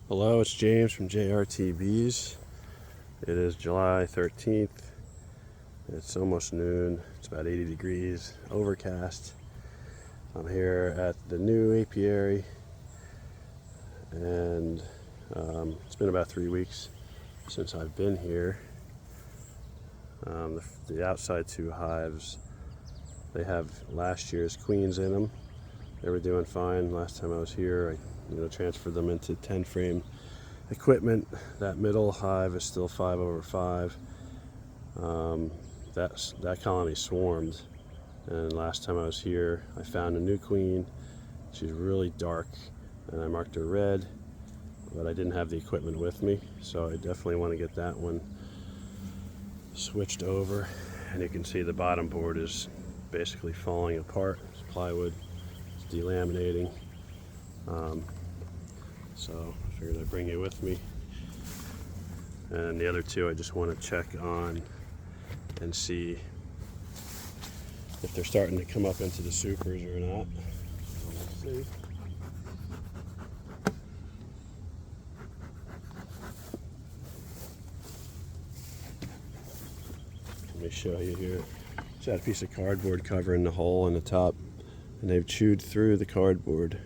Hello, it's James from JRTBs. It is July 13th. It's almost noon. It's about 80 degrees, overcast. I'm here at the new apiary, and it's been about 3 weeks since I've been here. The outside two hives, they have last year's queens in them. They were doing fine last time I was here. I transferred them into 10 frame equipment. That middle hive is still 5/5. That colony swarmed, and last time I was here I found a new queen. She's really dark and I marked her red, but I didn't have the equipment with me, so I definitely want to get that one switched over. And you can see the bottom board is basically falling apart. It's plywood, it's delaminating. So I figured I'd bring it with me. And the other two I just want to check on and see if they're starting to come up into the supers or not. Let's see. Let me show you here. Just had a piece of cardboard covering the hole in the top, and they've chewed through the cardboard.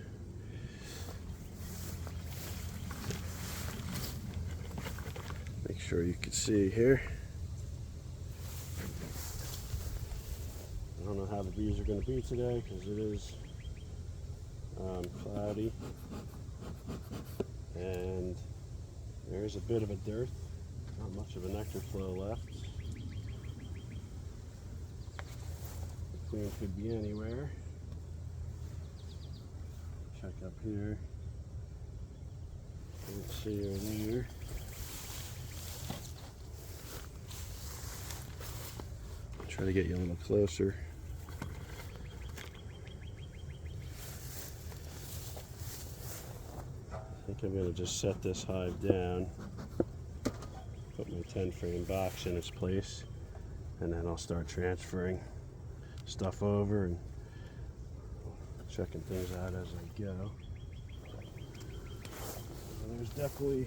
Make sure you can see here. I don't know how the bees are going to be today because it is cloudy, and there is a bit of a dearth. Not much of a nectar flow left. The queen could be anywhere. Check up here. Can't see her there. Try to get you a little closer. I think I'm going to just set this hive down, put my 10 frame box in its place, and then I'll start transferring stuff over and checking things out as I go. There's definitely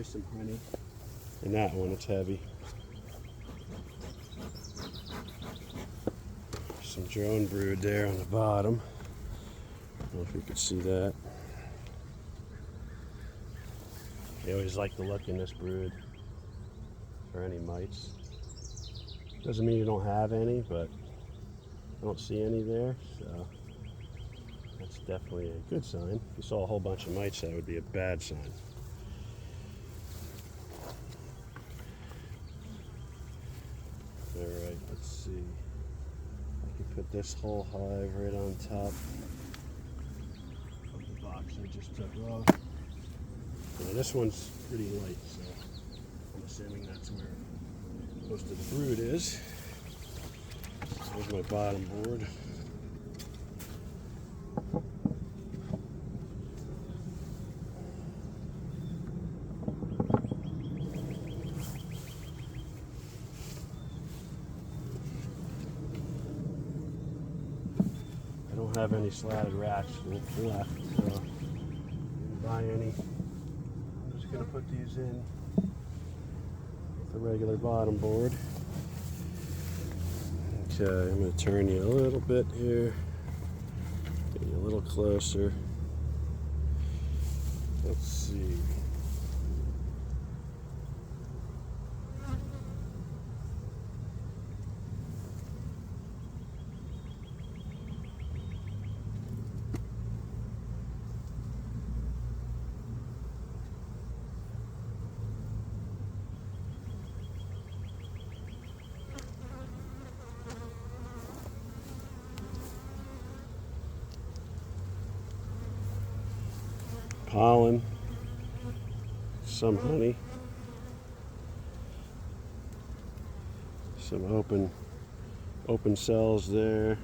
some honey in that one. It's heavy. Some drone brood there on the bottom. I don't know if you could see that. I always like to look in this brood for any mites. Doesn't mean you don't have any, but I don't see any there, so that's definitely a good sign. If you saw a whole bunch of mites, that would be a bad sign. Alright, let's see. I can put this whole hive right on top of the box I just took off. Now this one's pretty light, so I'm assuming that's where most of the brood is. There's my bottom board. I don't have any slatted racks left, so I didn't buy any. I'm just going to put these in with the regular bottom board. Okay, I'm going to turn you a little bit here, get you a little closer. Let's see. Pollen, some honey, some open cells there,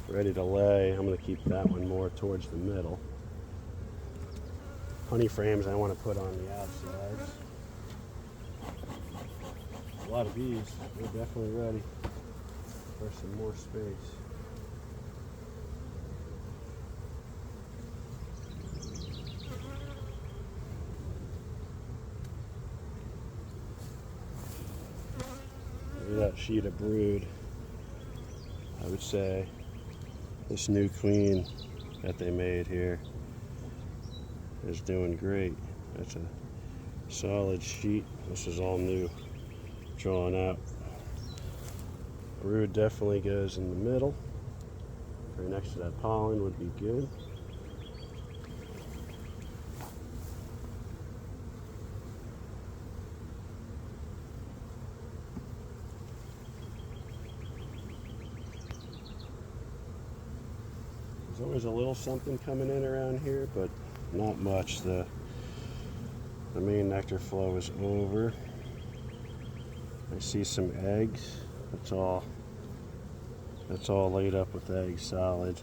ready to lay. I'm going to keep that one more towards the middle. Honey frames I want to put on the outsides. A lot of bees. They're definitely ready for some more space. sheet of brood, I would say this new queen that they made here is doing great. That's a solid sheet. This is all new, drawn out. Brood definitely goes in the middle. Right next to that pollen would be good. There's always a little something coming in around here, but not much. The main nectar flow is over. I see some eggs. That's all laid up with eggs, solid.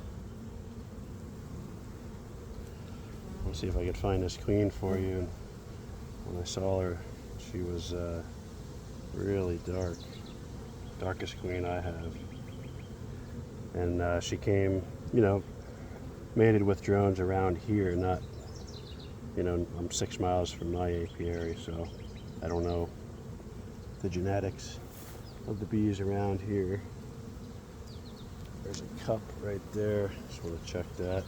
Let's see if I could find this queen for you. When I saw her, she was really dark. Darkest queen I have. And she came, mated with drones around here, not, I'm 6 miles from my apiary, so I don't know the genetics of the bees around here. There's a cup right there, just want to check that.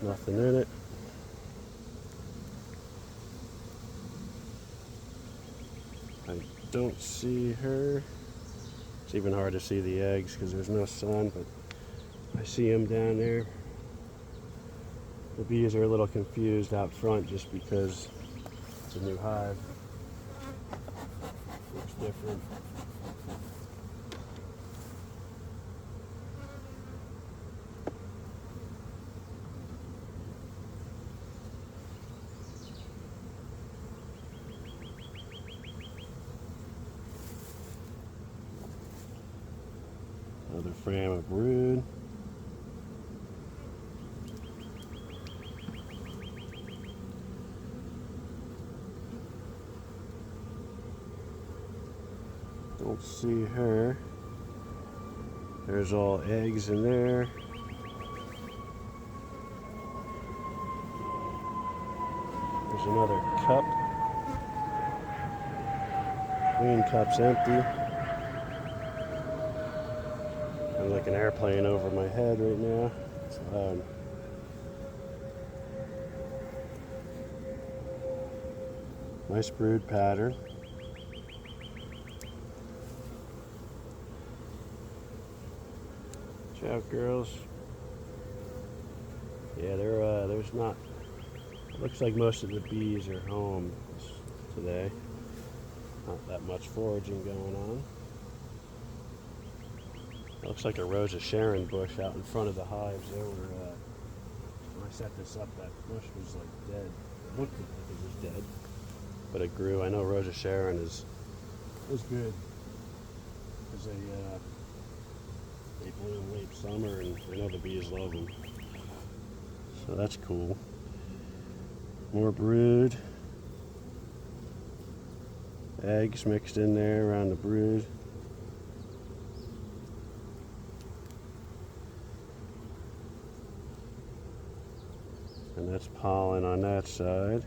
Nothing in it. I don't see her. It's even hard to see the eggs because there's no sun, but I see them down there. The bees are a little confused out front just because it's a new hive. Looks different. Another frame of brood. Don't see her. There's all eggs in there. There's another cup. Queen cup's empty. I'm like an airplane over my head right now. It's loud. Nice brood pattern. Watch out, girls. Yeah, there's not. Looks like most of the bees are home today. Not that much foraging going on. Looks like a Rose of Sharon bush out in front of the hives. When I set this up, that bush was like dead. It looked like it was dead, but it grew. I know Rose of Sharon is good because they bloom late summer, and I know the bees love them. So that's cool. More brood. Eggs mixed in there around the brood. And that's pollen on that side.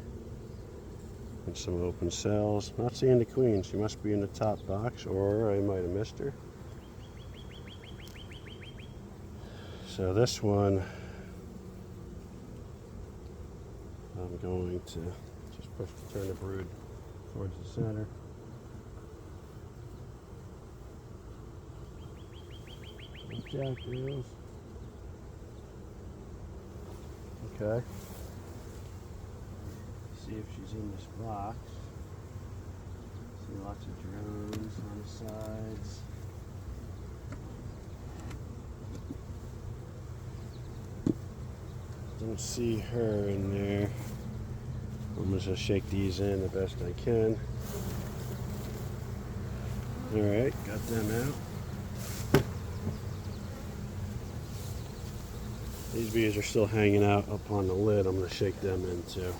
And some open cells. Not seeing the queen. She must be in the top box, or I might have missed her. So this one, I'm going to just turn the brood towards the center. Watch out, girls. Okay. See if she's in this box. See lots of drones on the sides. Don't see her in there. I'm just gonna shake these in the best I can. Alright, got them out. These bees are still hanging out up on the lid. I'm gonna shake them in too.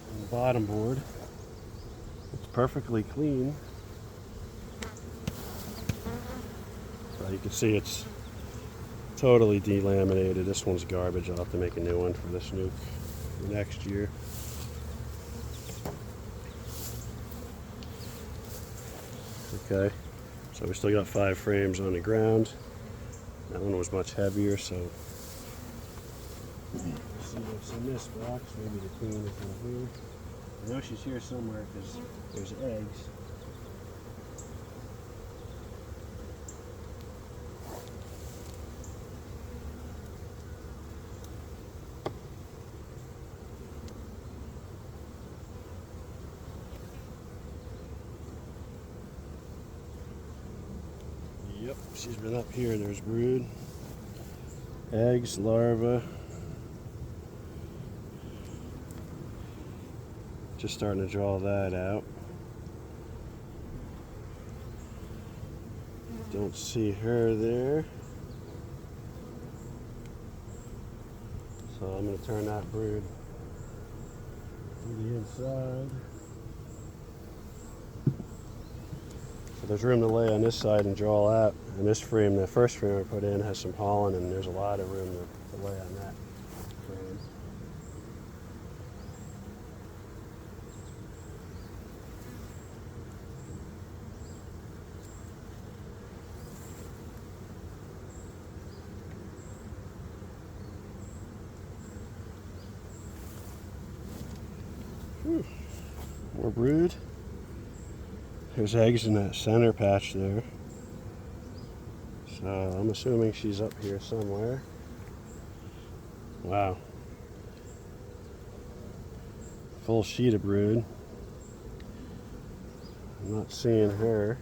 And the bottom board, it's perfectly clean. You can see it's totally delaminated. This one's garbage. I'll have to make a new one for this nuke for next year. Okay, so we still got 5 frames on the ground. That one was much heavier, so let's see what's in this box. Maybe the queen is in here. I know she's here somewhere because there's eggs. Yep, she's been up here. There's brood, eggs, larvae. Just starting to draw that out. Don't see her there. So I'm going to turn that brood to the inside. So there's room to lay on this side and draw out. And this frame, the first frame I put in, has some pollen, and there's a lot of room to lay on that frame. More brood. There's eggs in that center patch there. So I'm assuming she's up here somewhere. Wow. Full sheet of brood. I'm not seeing her.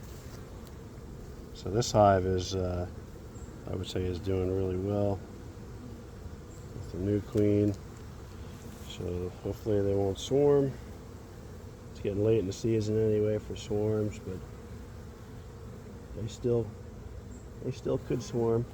So this hive is, I would say, is doing really well with the new queen. So hopefully they won't swarm. It's getting late in the season anyway for swarms, but they still could swarm.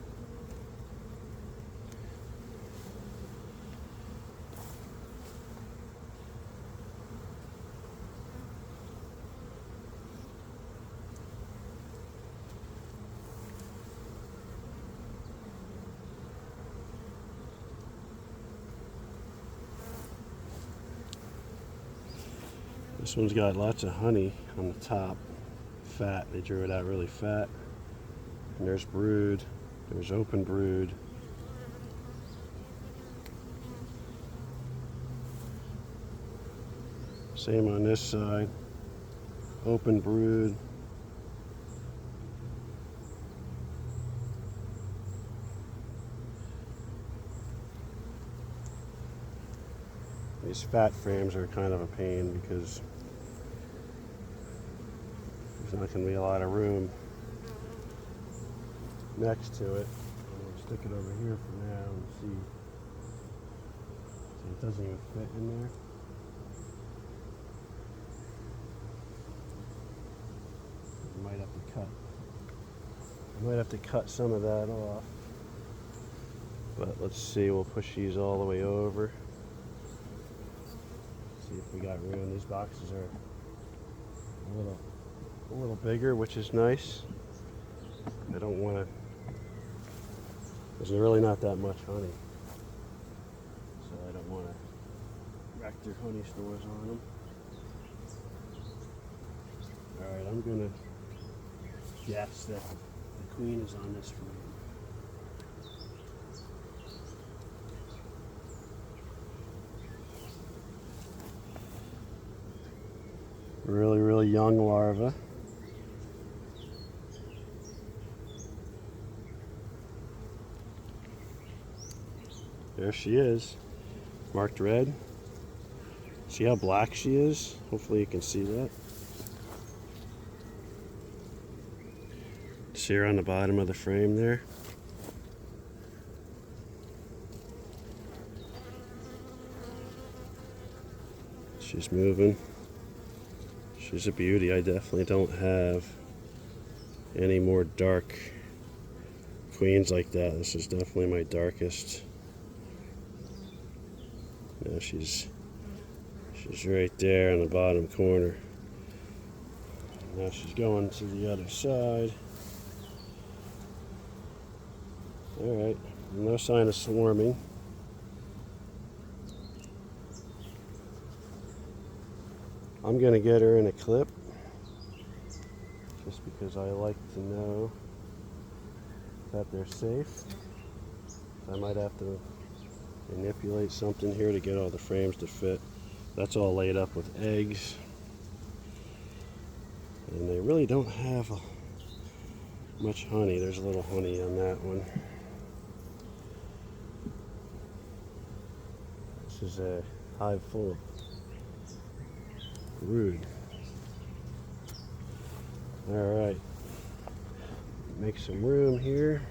This one's got lots of honey on the top. Fat, they drew it out really fat. And there's brood, there's open brood. Same on this side, open brood. These fat frames are kind of a pain because there's not going to be a lot of room next to it. I'm going to stick it over here for now and see. See, it doesn't even fit in there. I might have to cut some of that off. But let's see, we'll push these all the way over. See if we got room. These boxes are a little bigger, which is nice. I don't want to. There's really not that much honey, so I don't want to wreck their honey stores on them. All right, I'm gonna guess that the queen is on this frame. Really young larva. There she is, marked red. See how black she is? Hopefully you can see that. See her on the bottom of the frame there? She's moving. She's a beauty. I definitely don't have any more dark queens like that. This is definitely my darkest. Yeah, she's right there in the bottom corner. Now she's going to the other side. All right. No sign of swarming. I'm gonna get her in a clip just because I like to know that they're safe. I might have to manipulate something here to get all the frames to fit. That's all laid up with eggs, and they really don't have much honey. There's a little honey on that one. This is a hive full of brood. All right, make some room here.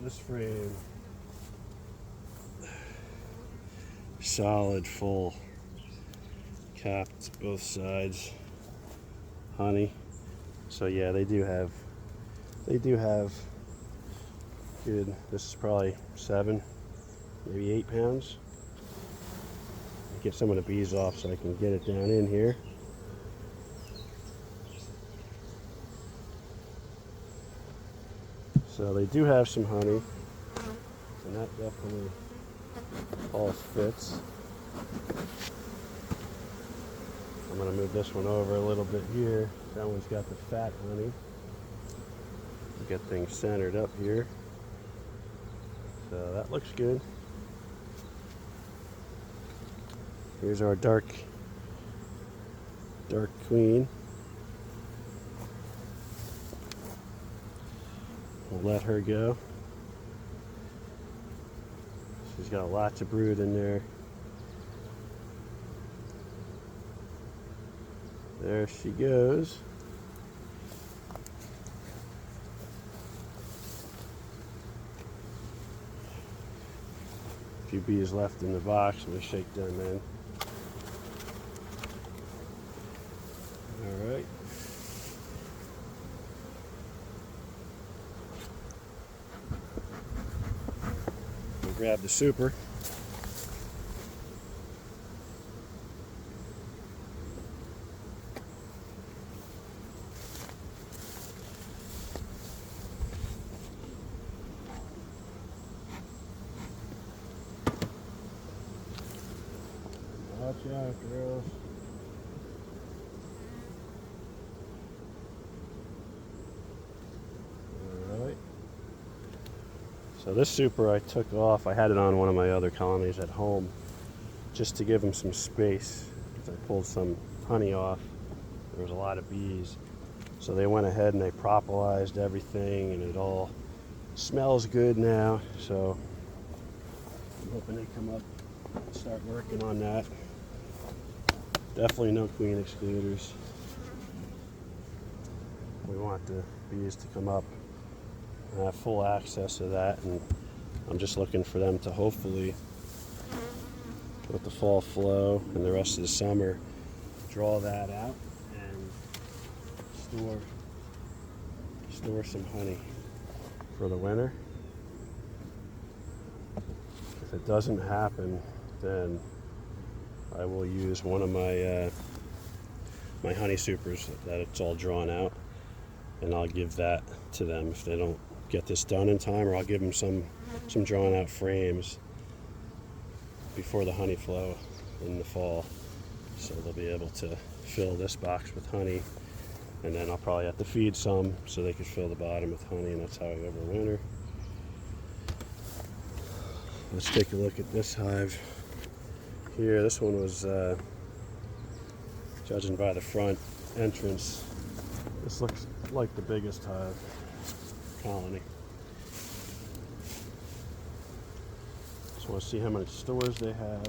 This frame, solid, full, capped both sides, honey. So yeah, they do have good. This is probably 7, maybe 8 pounds. Get some of the bees off so I can get it down in here. So they do have some honey, and that definitely all fits. I'm going to move this one over a little bit here. That one's got the fat honey. Get things centered up here. So that looks good. Here's our dark queen. We'll let her go. She's got lots of brood in there. There she goes. A few bees left in the box. I'm going to shake them in. All right. We'll grab the super. Watch out, girls. Alright. So this super I took off. I had it on one of my other colonies at home just to give them some space. I pulled some honey off. There was a lot of bees. So they went ahead and they propolized everything, and it all smells good now. So I'm hoping they come up and start working on that. Definitely no queen excluders. We want the bees to come up and have full access to that, and I'm just looking for them to hopefully, with the fall flow and the rest of the summer, draw that out and store some honey for the winter. If it doesn't happen, then I will use one of my my honey supers that it's all drawn out, and I'll give that to them if they don't get this done in time, or I'll give them some drawn out frames before the honey flow in the fall, so they'll be able to fill this box with honey, and then I'll probably have to feed some so they can fill the bottom with honey, and that's how I overwinter. Let's take a look at this hive here. This one was, judging by the front entrance, this looks like the biggest hive colony. Just want to see how many stores they have.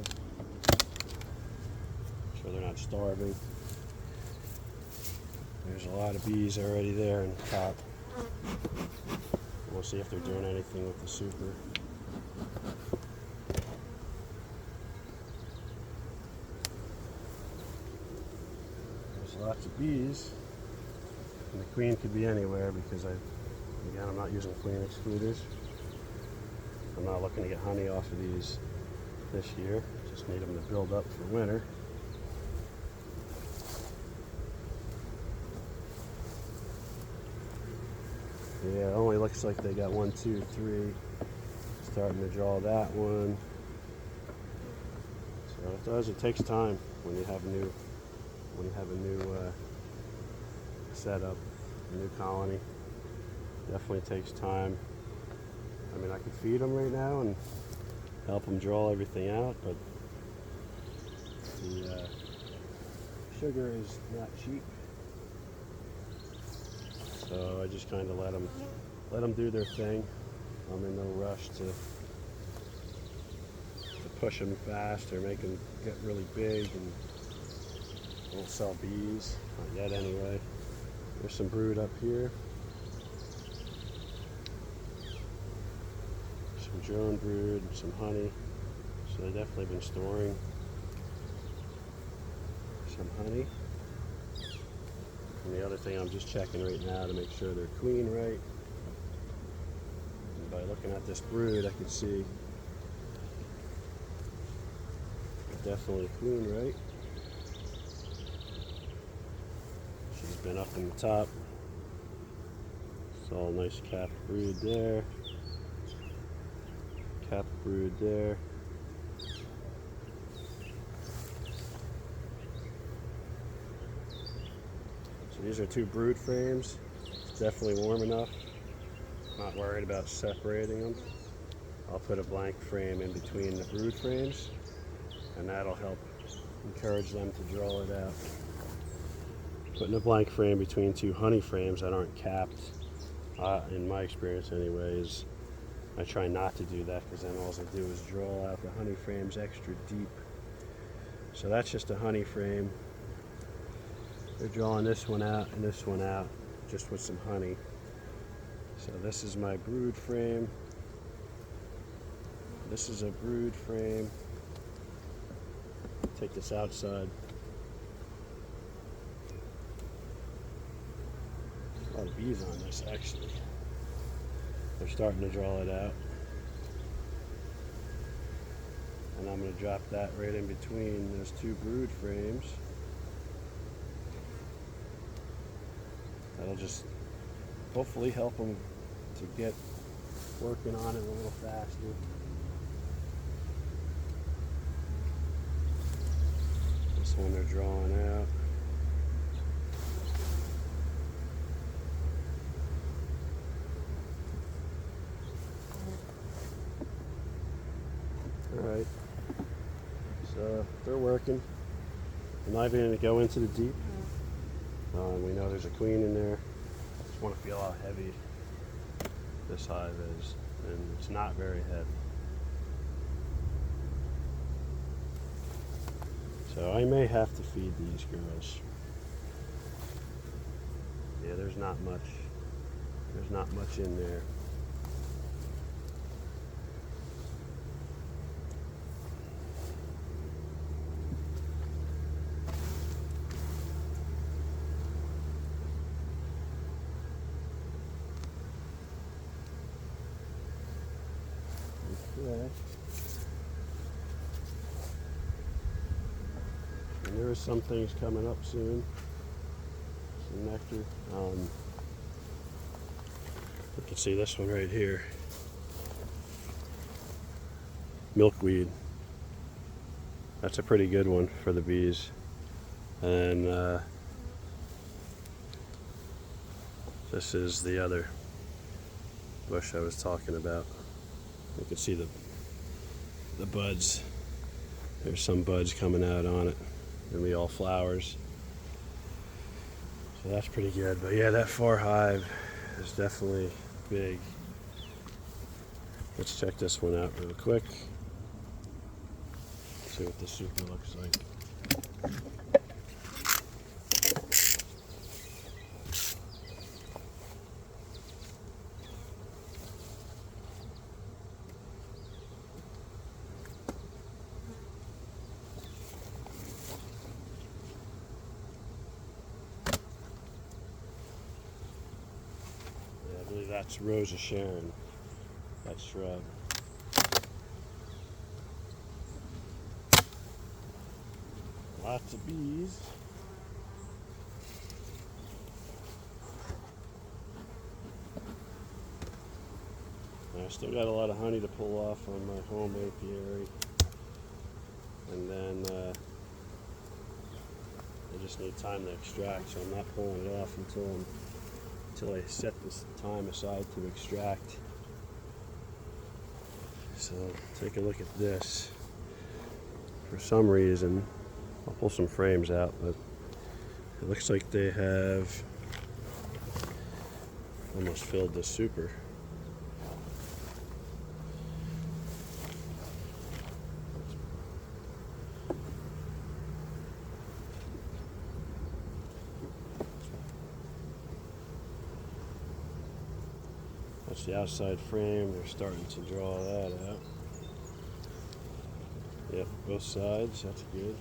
Make sure they're not starving. There's a lot of bees already there in the top. We'll see if they're doing anything with the super. Lots of bees, and the queen could be anywhere because I'm not using queen excluders. I'm not looking to get honey off of these this year. Just need them to build up for winter. Yeah, it only looks like they got 1, 2, 3. Starting to draw that one. So it does. It takes time when you have a new setup, a new colony. Definitely takes time. I mean, I could feed them right now and help them draw everything out, but the sugar is not cheap. So I just kind of let them do their thing. I'm in no rush to push them fast or make them get really big, and won't sell bees, not yet anyway. There's some brood up here. Some drone brood and some honey. So they've definitely been storing some honey. And the other thing, I'm just checking right now to make sure they're queen right. And by looking at this brood, I can see they're definitely queen right. She's been up in the top. It's all nice cap brood there. Cap brood there. So these are 2 brood frames. It's definitely warm enough. Not worried about separating them. I'll put a blank frame in between the brood frames, and that'll help encourage them to draw it out. Putting a blank frame between 2 honey frames that aren't capped, in my experience anyways, I try not to do that, because then all I do is draw out the honey frames extra deep. So that's just a honey frame. They're drawing this one out and this one out just with some honey. So this is my brood frame. This is a brood frame. Take this outside. A lot of bees on this actually. They're starting to draw it out. And I'm going to drop that right in between those 2 brood frames. That'll just hopefully help them to get working on it a little faster. This one they're drawing out. Alright, so they're working. I'm not even going to go into the deep. We know there's a queen in there. Just want to feel how heavy this hive is, and it's not very heavy. So I may have to feed these girls. Yeah, there's not much in there. Okay. And there are some things coming up soon. Some nectar. You can see this one right here. Milkweed. That's a pretty good one for the bees. And this is the other bush I was talking about. You can see the buds. There's some buds coming out on it. Gonna be all flowers. So that's pretty good. But yeah, that 4 hive is definitely big. Let's check this one out real quick. See what the super looks like. I believe that's Rose of Sharon, that shrub. Lots of bees. I still got a lot of honey to pull off on my home apiary. And then I just need time to extract, so I'm not pulling it off until I set this time aside to extract. So take a look at this. For some reason, I'll pull some frames out, but it looks like they have almost filled the super. That's the outside frame. They're starting to draw that out. Yep, both sides. That's good.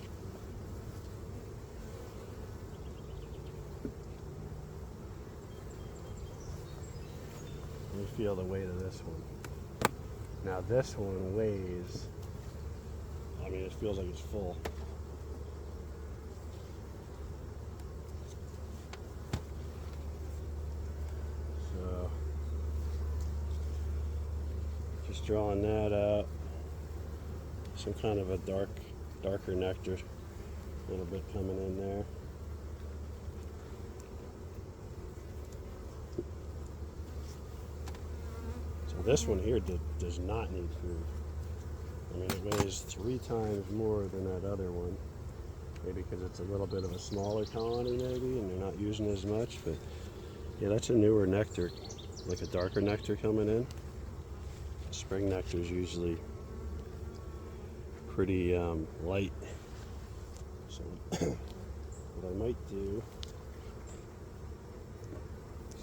Let me feel the weight of this one. Now this one weighs, I mean, it feels like it's full. So, just drawing that out. Some kind of a darker nectar, a little bit coming in there. So this one here does not need food. I mean, it weighs 3 times more than that other one. Maybe because it's a little bit of a smaller colony maybe, and they're not using as much, but yeah, that's a newer nectar, like a darker nectar coming in. Spring nectar is usually pretty light. So what I might do,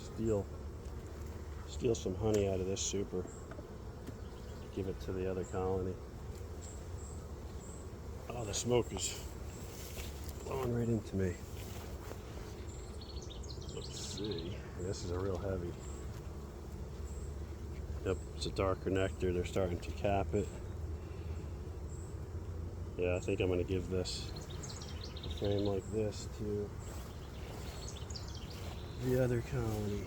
steal some honey out of this super, give it to the other colony. Oh, the smoke is blowing right into me. Let's see. This is a real heavy. Yep, it's a darker nectar. They're starting to cap it. Yeah, I think I'm going to give this a frame like this to the other colony.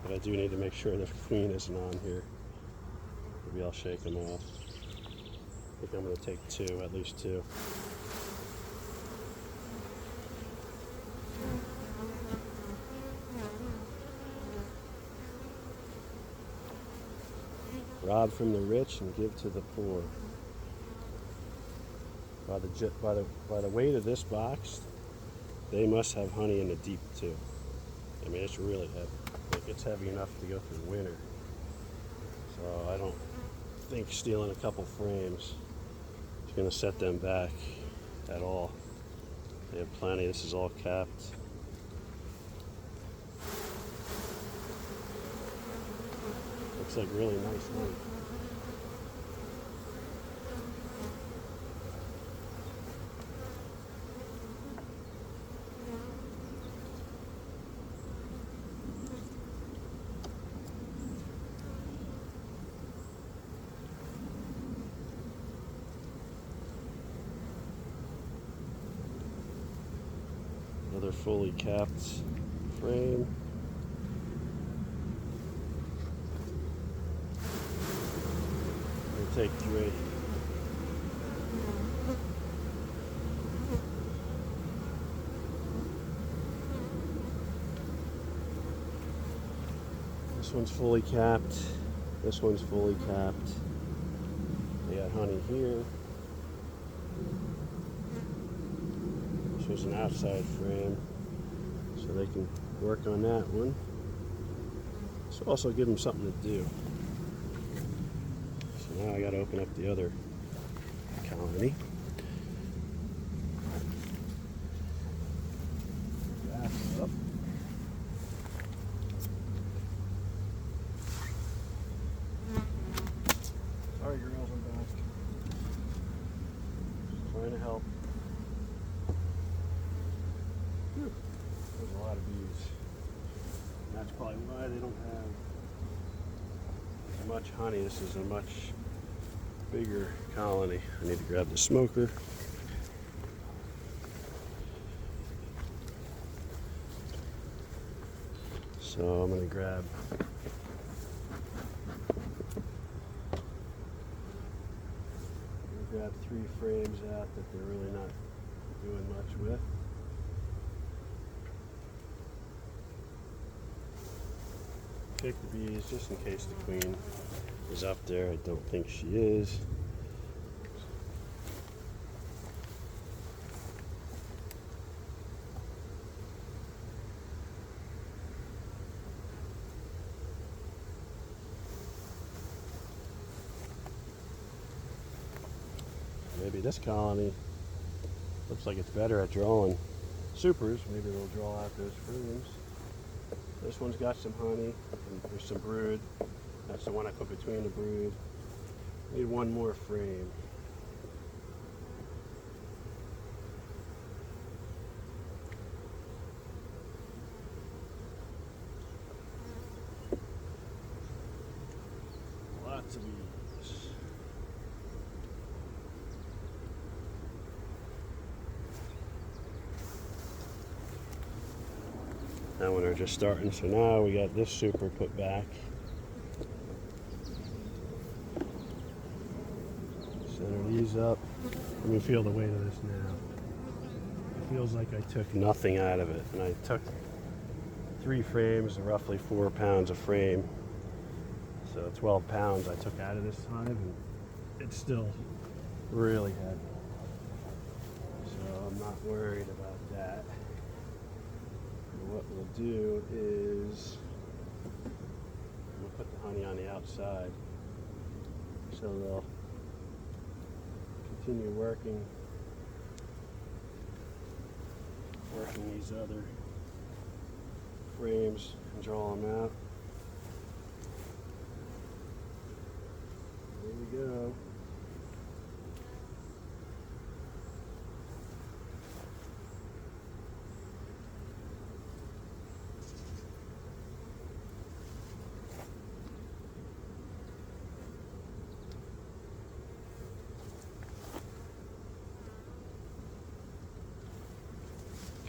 But I do need to make sure the queen isn't on here. Maybe I'll shake them off. I think I'm going to take 2, at least 2. Rob from the rich and give to the poor. By the weight of this box, they must have honey in the deep too. I mean, it's really heavy. Like, it's heavy enough to go through winter. So I don't think stealing a couple frames is going to set them back at all. They have plenty. This is all capped. Looks like really nice honey. Another fully capped frame. Take 3. This one's fully capped. This one's fully capped. They got honey here. This was an outside frame, so they can work on that one. So also give them something to do. Now I got to open up the other colony. That's up. Sorry, girls, I'm back. Trying to help. Whew. There's a lot of bees. That's probably why they don't have as much honey. This is a much bigger colony. I need to grab the smoker. So I'm going to grab 3 frames out that they're really not doing much with. Pick the bees just in case the queen is up there. I don't think she is. Maybe this colony looks like it's better at drawing supers. Maybe they'll draw out those frames. This one's got some honey, and there's some brood. That's the one I put between the brood. Need one more frame. Lots of bees. That one are just starting, so now we got this super put back. Center these up. Let me feel the weight of this now. It feels like I took nothing out of it, and I took 3 frames, roughly 4 pounds a frame. So 12 pounds I took out of this hive, and it's still really heavy. So I'm not worried about that. What we'll do is we'll put the honey on the outside, so they'll continue working these other frames and draw them out. There we go.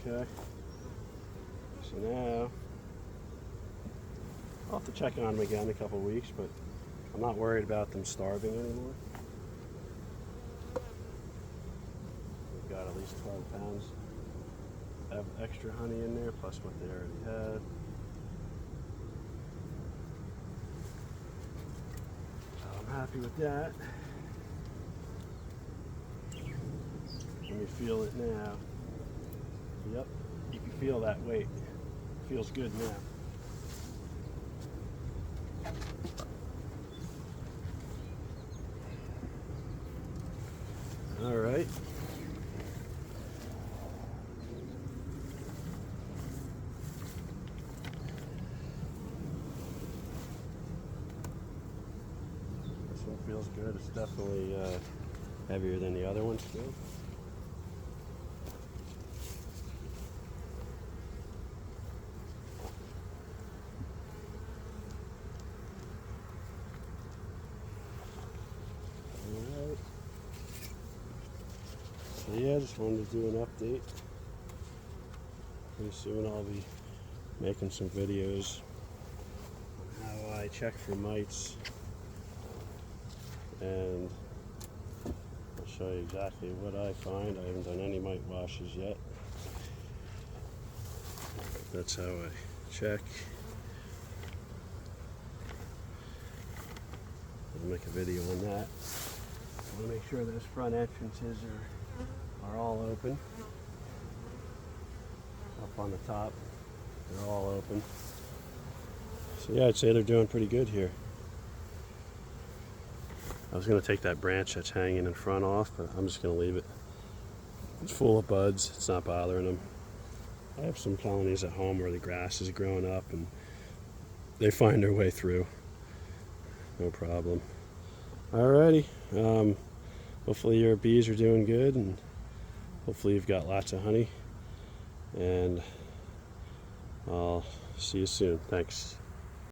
Okay, so now I'll have to check on them again in a couple weeks, but I'm not worried about them starving anymore. We've got at least 12 pounds of extra honey in there, plus what they already had. So I'm happy with that. Let me feel it now. Yep, you can feel that weight. Feels good now. All right. This one feels good. It's definitely heavier than the other ones too. So yeah, just wanted to do an update. Pretty soon I'll be making some videos on how I check for mites, and I'll show you exactly what I find. I haven't done any mite washes yet. That's how I check. I'll make a video on that. I want to make sure those front entrances are all open. Up on the top, they're all open. So yeah, I'd say they're doing pretty good here. I was going to take that branch that's hanging in front off, but I'm just going to leave it. It's full of buds. It's not bothering them. I have some colonies at home where the grass is growing up and they find their way through. No problem. Alrighty. Hopefully your bees are doing good, and hopefully you've got lots of honey. And I'll see you soon. Thanks.